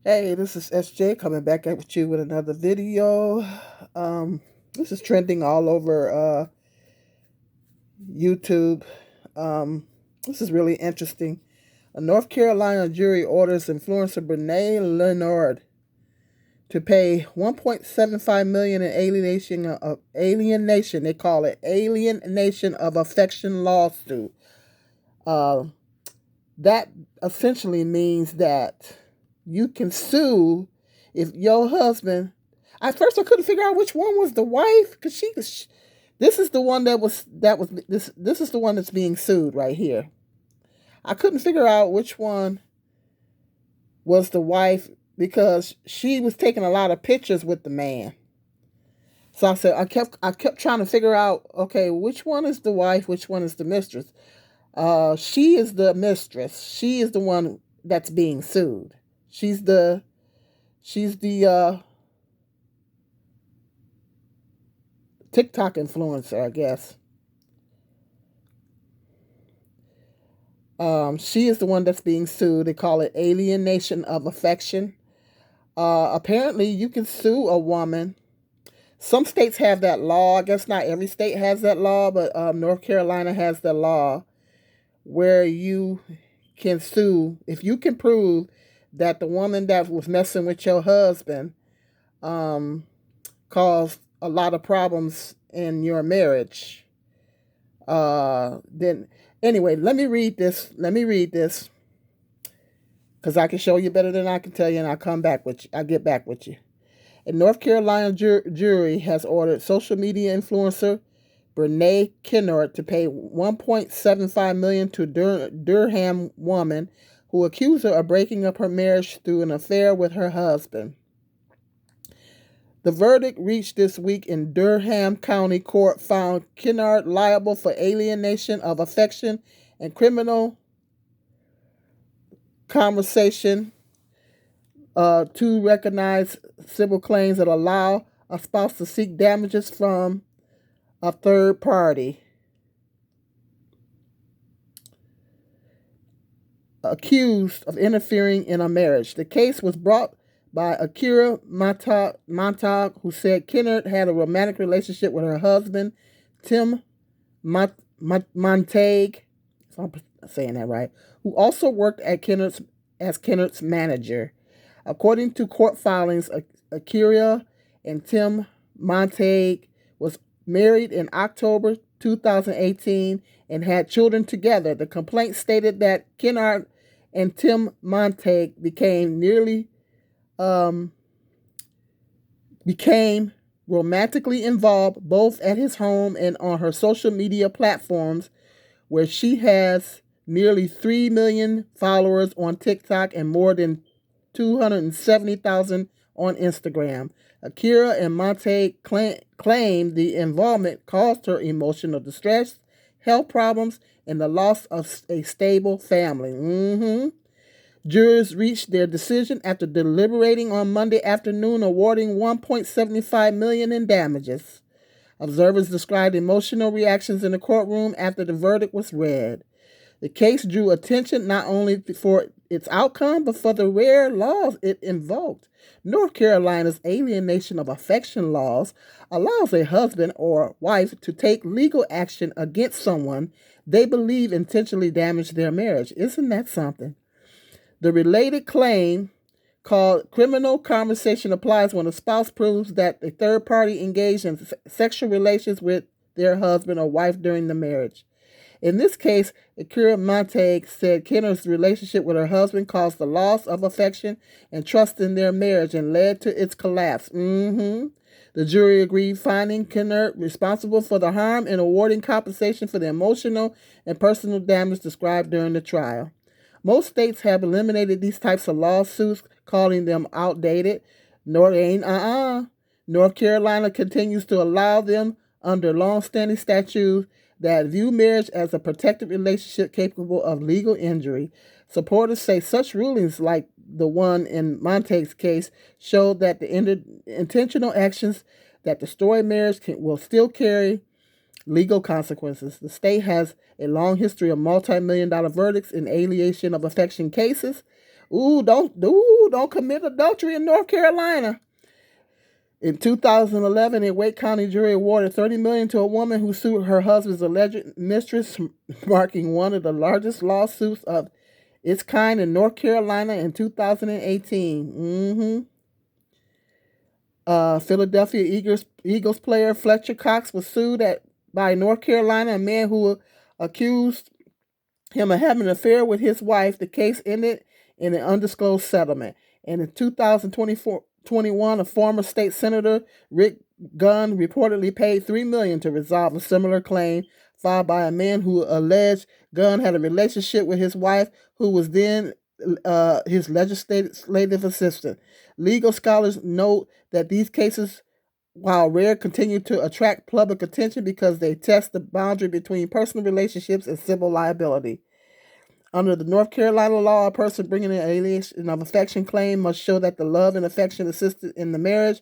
Hey, this is SJ coming back at you with another video. This is trending all over YouTube. This is really interesting. A North Carolina jury orders influencer Brene Leonard to pay 1.75 million in alienation. They call it alienation of affection lawsuit. Uh, that essentially means that you can sue if your husband. At first, I couldn't figure out which one was the wife because she was. This is the one this is the one that's being sued right here. I couldn't figure out which one was the wife because she was taking a lot of pictures with the man. So I kept trying to figure out, okay, which one is the wife, which one is the mistress. She is the mistress. She is the one that's being sued. She's the TikTok influencer, I guess. She is the one that's being sued. They call it alienation of affection. Apparently, you can sue a woman. Some states have that law. I guess not every state has that law, but North Carolina has the law where you can sue if you can prove that the woman that was messing with your husband um, caused a lot of problems in your marriage. Then anyway, let me read this. Let me read this because I can show you better than I can tell you, and I'll come back with you. I'll get back with you. A North Carolina jury has ordered social media influencer Brene Kennard to pay 1.75 million to Durham woman who accused her of breaking up her marriage through an affair with her husband. The verdict reached this week in Durham County Court found Kennard liable for alienation of affection and criminal conversation to recognize civil claims that allow a spouse to seek damages from a third party accused of interfering in a marriage. The case was brought by Akira Montag, who said Kennard had a romantic relationship with her husband, Tim Montag, if I'm saying that right, who also worked at Kennard's manager. According to court filings, Akira and Tim Montag was married in October 2018 and had children together. The complaint stated that Kennard and Tim Montag became romantically involved both at his home and on her social media platforms, where she has nearly 3 million followers on TikTok and more than 270,000 on Instagram. Akira and Monte claimed the involvement caused her emotional distress, health problems, and the loss of a stable family. Jurors reached their decision after deliberating on Monday afternoon, awarding 1.75 million in damages. Observers described emotional reactions in the courtroom after the verdict was read. The case drew attention not only for its outcome, but for the rare laws it invoked. North Carolina's alienation of affection laws allows a husband or wife to take legal action against someone they believe intentionally damaged their marriage. Isn't that something? The related claim, called criminal conversation, applies when a spouse proves that a third party engaged in sexual relations with their husband or wife during the marriage. In this case, Akira Montag said Kennard's relationship with her husband caused the loss of affection and trust in their marriage and led to its collapse. The jury agreed, finding Kennard responsible for the harm and awarding compensation for the emotional and personal damage described during the trial. Most states have eliminated these types of lawsuits, calling them outdated. North Carolina continues to allow them under long-standing statutes that view marriage as a protected relationship capable of legal injury. Supporters say such rulings, like the one in Montag's case, show that the intentional actions that destroy marriage will still carry legal consequences. The state has a long history of multi-million-dollar verdicts in alienation of affection cases, Don't commit adultery in North Carolina. In 2011, a Wake County jury awarded $30 million to a woman who sued her husband's alleged mistress, marking one of the largest lawsuits of its kind in North Carolina in 2018. Philadelphia Eagles player Fletcher Cox was sued by North Carolina, a man who accused him of having an affair with his wife. The case ended in an undisclosed settlement. And in 2021, a former state senator, Rick Gunn, reportedly paid $3 million to resolve a similar claim filed by a man who alleged Gunn had a relationship with his wife, who was then his legislative assistant. Legal scholars note that these cases, while rare, continue to attract public attention because they test the boundary between personal relationships and civil liability. Under the North Carolina law, a person bringing an alienation of affection claim must show that the love and affection assisted in the marriage,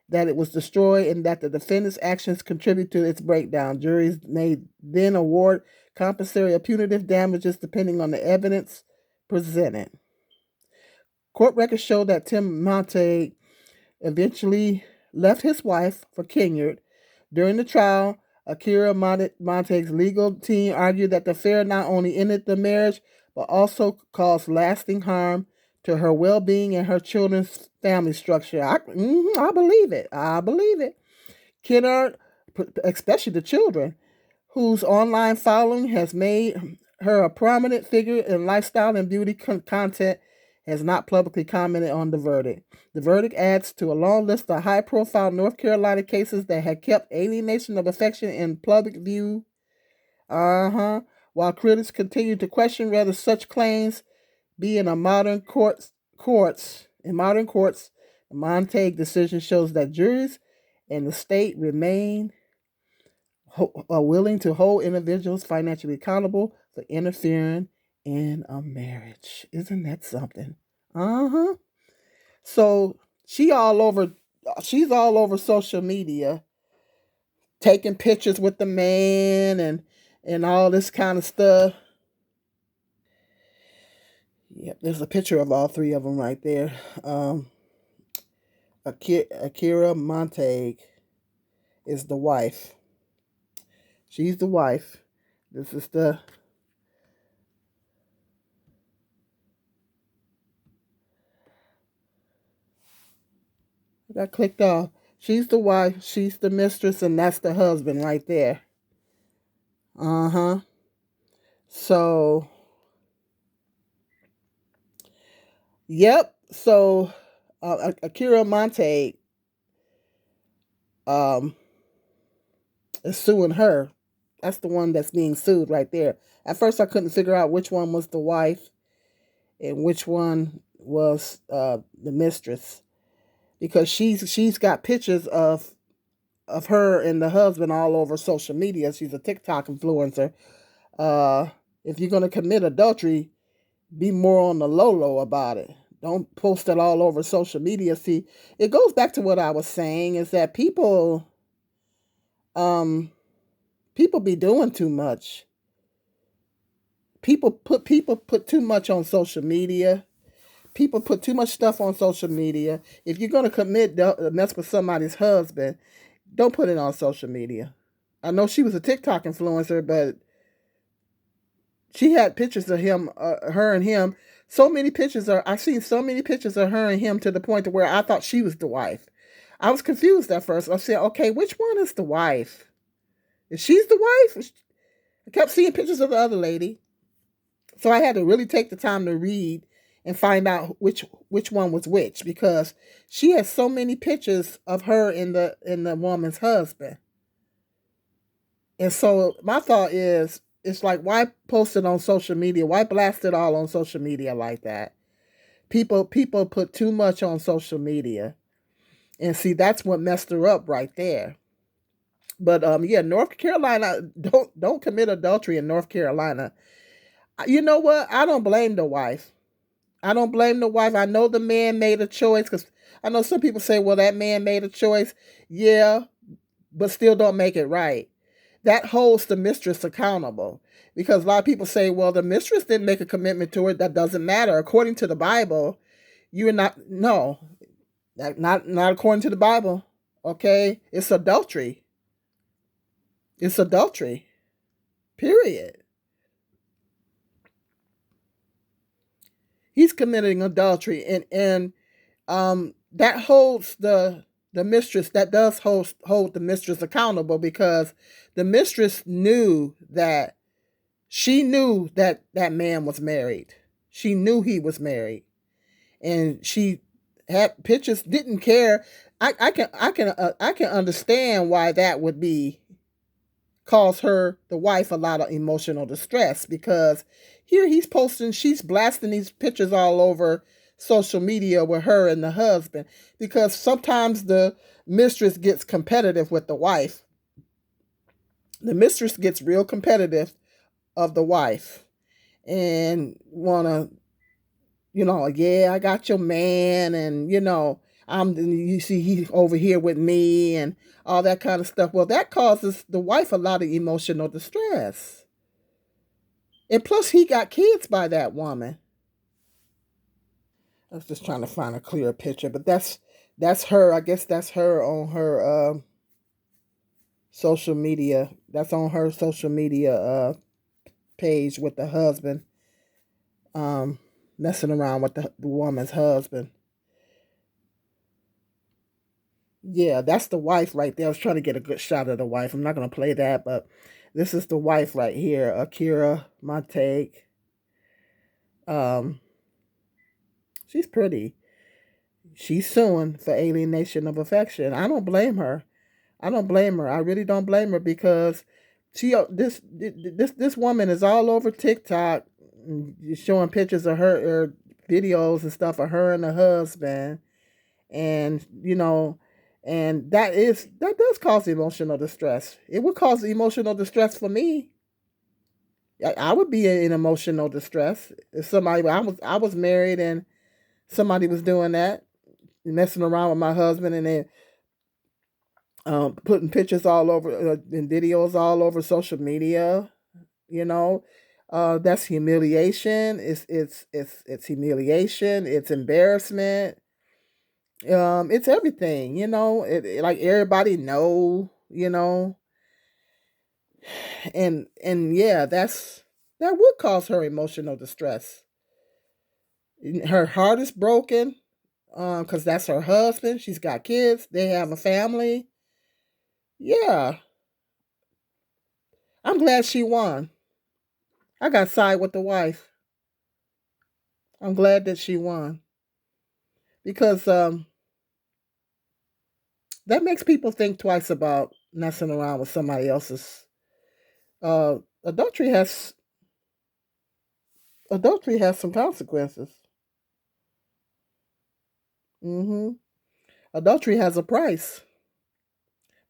that it was destroyed, and that the defendant's actions contribute to its breakdown. Juries may then award compensatory or punitive damages depending on the evidence presented. Court records show that Tim Montague eventually left his wife for Kenyard. During the trial, Akira Montague's legal team argued that the affair not only ended the marriage, but also caused lasting harm to her well-being and her children's family structure. I believe it. I believe it. Kenyard, especially the children, whose online following has made her a prominent figure in lifestyle and beauty content, has not publicly commented on the verdict. The verdict adds to a long list of high-profile North Carolina cases that had kept alienation of affection in public view. While critics continue to question whether such claims be in modern courts, the Montague decision shows that juries and the state remain are willing to hold individuals financially accountable for interfering in a marriage. Isn't that something? So she's all over social media, taking pictures with the man and all this kind of stuff. Yep, there's a picture of all three of them right there. Akira Montague is the wife. She's the wife. This is the got clicked off. She's the wife, she's the mistress, and that's the husband right there. So, yep. So, Akira Montague is suing her. That's the one that's being sued right there. At first, I couldn't figure out which one was the wife and which one was the mistress, because she's got pictures of her and the husband all over social media. She's a TikTok influencer. If you're gonna commit adultery, be more on the low about it. Don't post it all over social media. See, it goes back to what I was saying, is that people be doing too much. People put too much on social media. People put too much stuff on social media. If you're gonna mess with somebody's husband, don't put it on social media. I know she was a TikTok influencer, but she had pictures of him, her and him. I've seen so many pictures of her and him to the point to where I thought she was the wife. I was confused at first. I said, okay, which one is the wife? If she's the wife, I kept seeing pictures of the other lady. So I had to really take the time to read and find out which one was which, because she has so many pictures of her and the woman's husband. And so my thought is, it's like, why post it on social media? Why blast it all on social media like that? People put too much on social media. And see, that's what messed her up right there. But yeah, North Carolina, don't commit adultery in North Carolina. You know what? I don't blame the wife. I know the man made a choice, because I know some people say, well, that man made a choice. Yeah, but still don't make it right. That holds the mistress accountable. Because a lot of people say, well, the mistress didn't make a commitment to it. That doesn't matter. According to the Bible, you are not, no, not according to the Bible. Okay? It's adultery. It's adultery. Period. He's committing adultery, and that holds the mistress, that does hold the mistress accountable, because the mistress knew that she knew that that man was married. She knew he was married, and she had pictures. Didn't care. I can understand why that would be cause her, the wife, a lot of emotional distress, because here she's blasting these pictures all over social media with her and the husband, because sometimes the mistress gets competitive with the wife. The mistress gets real competitive of the wife and wanna, yeah, I got your man, and you see he over here with me and all that kind of stuff. Well, that causes the wife a lot of emotional distress. And plus he got kids by that woman. I was just trying to find a clearer picture, but that's her. I guess that's her on her social media. That's on her social media page with the husband, um, messing around with the woman's husband. Yeah, that's the wife right there. I was trying to get a good shot of the wife. I'm not gonna play that, but this is the wife right here, Akira Montague. Um, she's pretty. She's suing for alienation of affection. I don't blame her. I don't blame her. I really don't blame her, because this woman is all over TikTok, showing pictures of her, videos and stuff of her and her husband, and and that does cause emotional distress. It would cause emotional distress for me. I would be in emotional distress if somebody, I was married and somebody was doing that, messing around with my husband, and then putting pictures all over, and videos all over social media. You know, that's humiliation. It's humiliation. It's embarrassment. It's everything. Like everybody know. And yeah, that would cause her emotional distress. Her heart is broken, because that's her husband. She's got kids. They have a family. Yeah, I'm glad she won. I got side with the wife. I'm glad that she won, because that makes people think twice about messing around with somebody else's. Uh, adultery has adultery has some consequences. hmm Adultery has a price.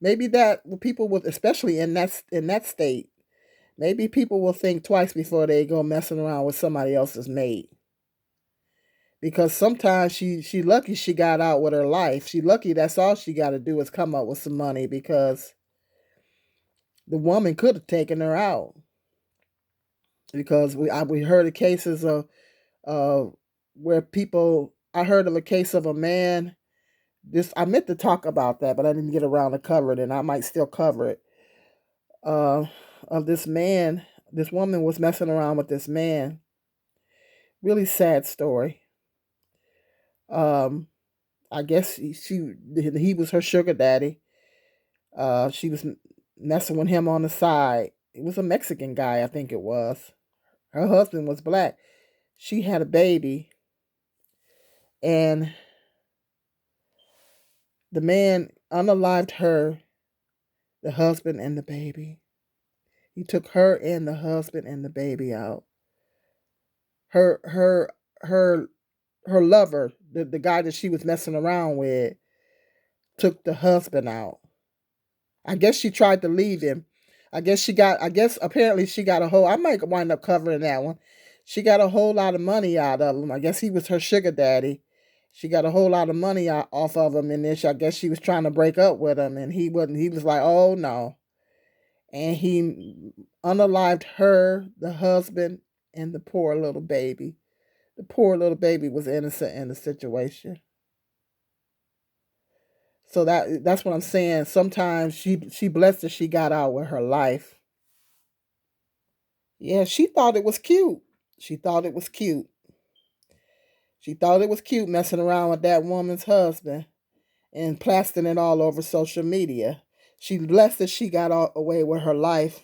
Maybe that people would, especially in that state, maybe people will think twice before they go messing around with somebody else's mate. Because sometimes she lucky she got out with her life. She lucky that's all she got to do is come up with some money, because the woman could have taken her out. Because we heard of cases of uh, where people. I heard of a case of a man. This I meant to talk about that, but I didn't get around to cover it, and I might still cover it. Uh, of this man, this woman was messing around with this man. Really sad story. Um, I guess he was her sugar daddy. She was messing with him on the side. It was a Mexican guy, I think it was. Her husband was black. She had a baby, and the man unalived her, the husband, and the baby. He took her and the husband and the baby out. Her her her her lover, the guy that she was messing around with, took the husband out. I guess she tried to leave him. I guess apparently she got a whole, I might wind up covering that one. She got a whole lot of money out of him. I guess he was her sugar daddy. She got a whole lot of money off of him, and then I guess she was trying to break up with him, and he wasn't. He was like, "Oh no," and he unalived her, the husband, and the poor little baby. The poor little baby was innocent in the situation. So that's what I'm saying. Sometimes she blessed that she got out with her life. Yeah, she thought it was cute. She thought it was cute. She thought it was cute messing around with that woman's husband and plastering it all over social media. She blessed that she got away with her life.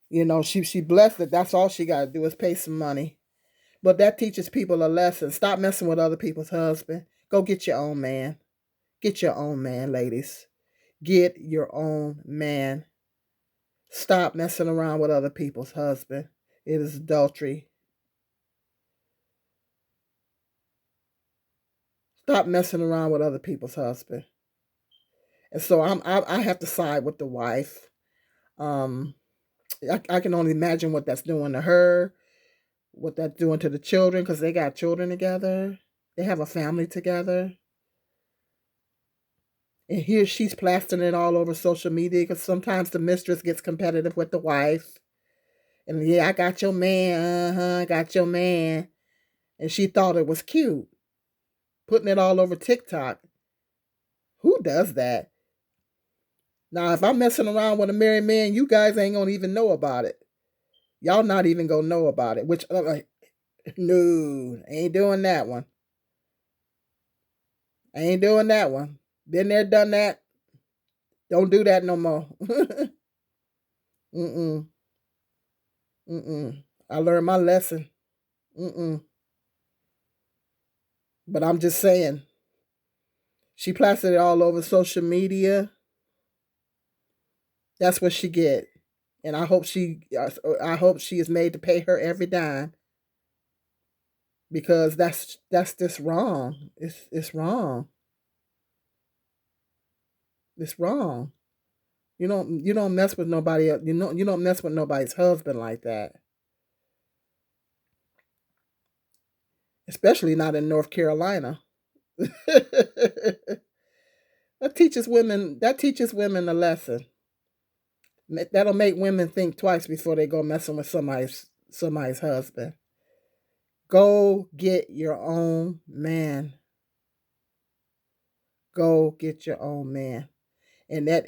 You know, she blessed that that's all she got to do is pay some money. But that teaches people a lesson. Stop messing with other people's husband. Go get your own man. Get your own man, ladies. Get your own man. Stop messing around with other people's husband. It is adultery. Stop messing around with other people's husband. And so I have to side with the wife. Um, I can only imagine what that's doing to her, what that's doing to the children, because they got children together. They have a family together. And here she's plastering it all over social media because sometimes the mistress gets competitive with the wife. And yeah, I got your man. I got your man. And she thought it was cute. Putting it all over TikTok. Who does that? Now, if I'm messing around with a married man, you guys ain't going to even know about it. Y'all not even going to know about it. Which, no, ain't doing that one. I ain't doing that one. Been there, done that. Don't do that no more. Mm-mm. Mm-mm. I learned my lesson. Mm-mm. But I'm just saying, she plastered it all over social media. That's what she get, and I hope she is made to pay her every dime because that's just wrong. It's wrong. It's wrong. You don't mess with nobody else. You don't mess with nobody's husband like that, especially not in North Carolina. That teaches women a lesson. That'll make women think twice before they go messing with somebody's husband. Go get your own man. Go get your own man. And that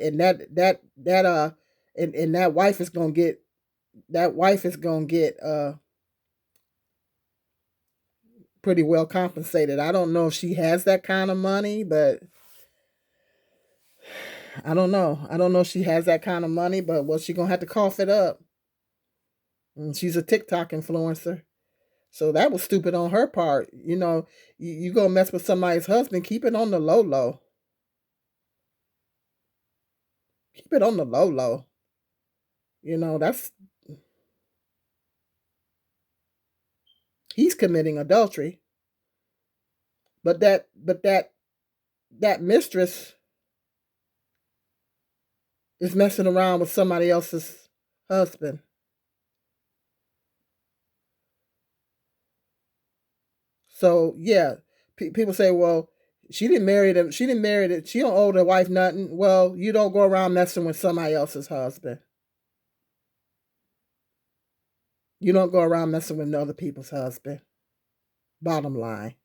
wife is gonna get pretty well compensated. I don't know if she has that kind of money, but I don't know. I don't know if she has that kind of money, but well, she gonna have to cough it up. And she's a TikTok influencer. So that was stupid on her part. You go mess with somebody's husband, keep it on the low low. Keep it on the low low. That's he's committing adultery. But that mistress is messing around with somebody else's husband. So yeah, people say, well, she didn't marry them. She didn't marry it. She don't owe the wife nothing. Well, you don't go around messing with somebody else's husband. You don't go around messing with other people's husband. Bottom line,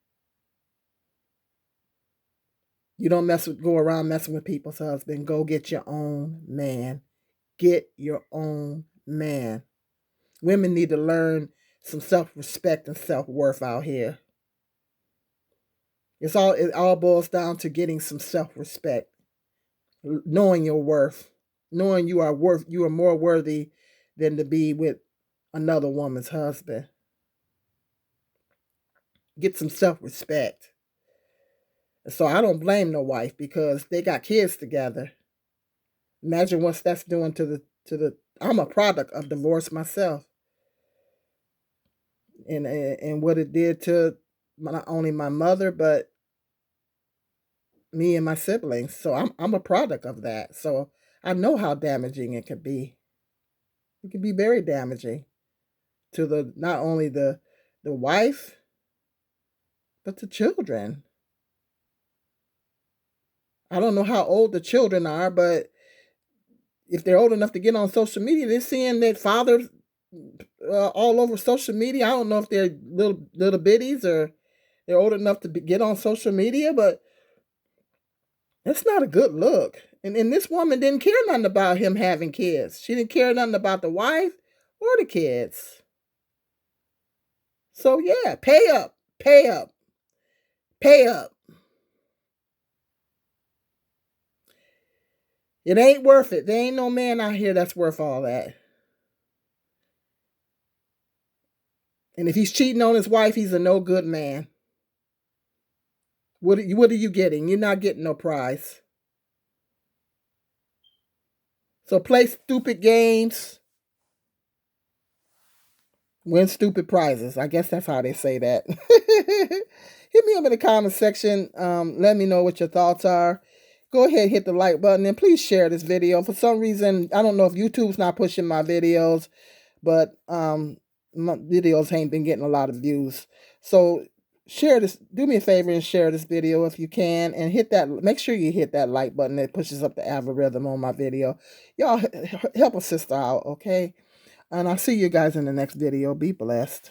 you don't go around messing with people's husband. Go get your own man. Get your own man. Women need to learn some self-respect and self-worth out here. It all boils down to getting some self-respect, knowing your worth, knowing you are more worthy than to be with another woman's husband. Get some self-respect. So I don't blame no wife because they got kids together. Imagine what that's doing to the. I'm a product of divorce myself, and what it did to not only my mother but me and my siblings. So I'm a product of that. So I know how damaging it can be. It can be very damaging to the not only the wife but the children. I don't know how old the children are, but if they're old enough to get on social media, they're seeing their fathers all over social media. I don't know if they're little bitties or they're old enough to get on social media, but it's not a good look. And this woman didn't care nothing about him having kids. She didn't care nothing about the wife or the kids. So yeah, pay up, pay up, pay up. It ain't worth it. There ain't no man out here that's worth all that. And if he's cheating on his wife, he's a no good man. What are you getting? You're not getting no prize. So play stupid games, win stupid prizes. I guess that's how they say that. Hit me up in the comment section. Let me know what your thoughts are. Go ahead, hit the like button, and please share this video. For some reason, I don't know if YouTube's not pushing my videos, but my videos ain't been getting a lot of views. So share this. Do me a favor and share this video if you can, and hit that. Make sure you hit that like button that pushes up the algorithm on my video. Y'all help a sister out, okay? And I'll see you guys in the next video. Be blessed.